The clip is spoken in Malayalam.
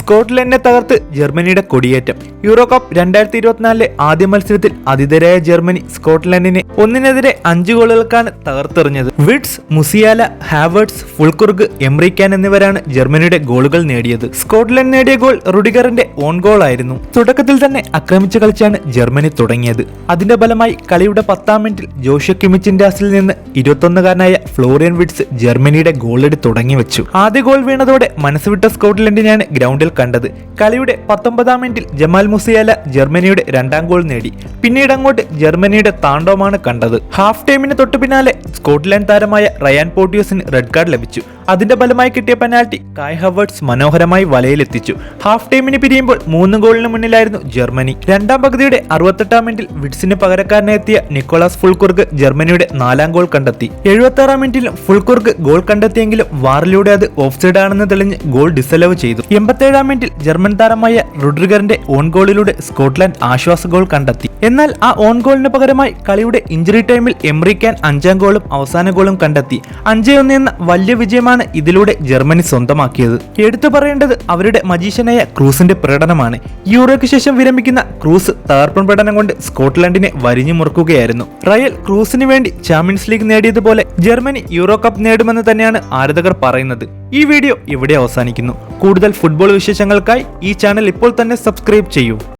സ്കോട്ട്ലൻഡിനെ തകർത്ത് ജർമ്മനിയുടെ കൊടിയേറ്റം. യൂറോ കപ്പ് 2024 ആദ്യ മത്സരത്തിൽ ആതിഥേയരായ ജർമ്മനി സ്കോട്ട്ലൻഡിനെ 1-5 ഗോളുകൾക്കാണ് തകർത്തെറിഞ്ഞത്. വിഡ്സ്, മുസിയാല, ഹാവേർട്സ്, ഫുൾകുർഗ്, എംറി ക്യാൻ എന്നിവരാണ് ജർമ്മനിയുടെ ഗോളുകൾ നേടിയത്. സ്കോട്ട്ലൻഡ് നേടിയ ഗോൾ റുഡിഗറിന്റെ ഓൺ ഗോൾ ആയിരുന്നു. തുടക്കത്തിൽ തന്നെ ആക്രമിച്ചു കളിച്ചാണ് ജർമ്മനി തുടങ്ങിയത്. അതിന്റെ ഫലമായി കളിയുടെ 10-ാം മിനിറ്റിൽ ജോഷുവ കിമിച്ചിന്റെ അസിൽ നിന്ന് 21-കാരനായ ഫ്ലോറിയൻ വിഡ്സ് ജർമ്മനിയുടെ ഗോളടി തുടങ്ങി വെച്ചു. ആദ്യ ഗോൾ വീണതോടെ മനസ്സുവിട്ട സ്കോട്ട്ലൻഡിനെയാണ് ഗ്രൗണ്ടിൽ കണ്ടത്. കളിയുടെ 19-ാം മിനിറ്റിൽ ജമാൽ മുസിയാല ജർമ്മനിയുടെ 2ാം ഗോൾ നേടി. പിന്നീട് അങ്ങോട്ട് ജർമ്മനിയുടെ താണ്ഡവമാണ് കണ്ടത്. ഹാഫ് ടൈമിന് തൊട്ടു പിന്നാലെ സ്കോട്ട്ലൻഡ് താരമായ റയാൻ പോർട്ടിയോസിന് റെഡ് കാർഡ് ലഭിച്ചു. അതിന്റെ ഫലമായി കിട്ടിയ പെനാൽറ്റി കായ് ഹവേർട്സ് മനോഹരമായി വലയിലെത്തിച്ചു. ഹാഫ് ടൈമിന് പിരിയുമ്പോൾ 3 ഗോളിന് മുന്നിലായിരുന്നു ജർമ്മനി. 2ാം പകുതിയുടെ 68-ാം മിനിറ്റിൽ വിഡ്സിന് പകരക്കാരനെത്തിയ നിക്കോളാസ് ഫുൾകുർഗ് ജർമ്മനിയുടെ 4ാം ഗോൾ കണ്ടെത്തി. 76-ാം മിനിറ്റിലും ഫുൾകുർഗ് ഗോൾ കണ്ടെത്തിയെങ്കിലും വാറിലൂടെ അത് ഓഫ്സൈഡ് ആണെന്ന് തെളിഞ്ഞ് ഗോൾ ഡിസലവ് ചെയ്തു. 87-ാം മിനിറ്റിൽ ജർമ്മൻ താരമായ റുഡ്രിഗറിന്റെ ഓൺ ഗോളിലൂടെ സ്കോട്ട്ലൻഡ് ആശ്വാസ ഗോൾ കണ്ടെത്തി. എന്നാൽ ആ ഓൺ ഗോളിന് പകരമായി കളിയുടെ ഇഞ്ചുറി ടൈമിൽ എംറി ക്യാൻ 5ാം ഗോളും അവസാന ഗോളും കണ്ടെത്തി. 5-1 എന്ന വലിയ വിജയമാണ് ഇതിലൂടെ ജർമ്മനി സ്വന്തമാക്കിയത്. എടുത്തു പറയേണ്ടത് അവരുടെ മജീഷ്യനായ ക്രൂസിന്റെ പ്രകടനമാണ്. യൂറോയ്ക്ക് ശേഷം വിരമിക്കുന്ന ക്രൂസ് തകർപ്പൻ പ്രകടനം കൊണ്ട് സ്കോട്ട്ലൻഡിനെ വരിഞ്ഞു മുറുക്കുകയായിരുന്നു. റയൽ ക്രൂസിന് വേണ്ടി ചാമ്പ്യൻസ് ലീഗ് നേടിയതുപോലെ ജർമ്മനി യൂറോ കപ്പ് നേടുമെന്ന് തന്നെയാണ് ആരാധകർ പറയുന്നത്. ഈ വീഡിയോ ഇവിടെ അവസാനിക്കുന്നു. കൂടുതൽ ഫുട്ബോൾ വിശേഷങ്ങൾക്കായി ഈ ചാനൽ ഇപ്പോൾ തന്നെ സബ്സ്ക്രൈബ് ചെയ്യൂ.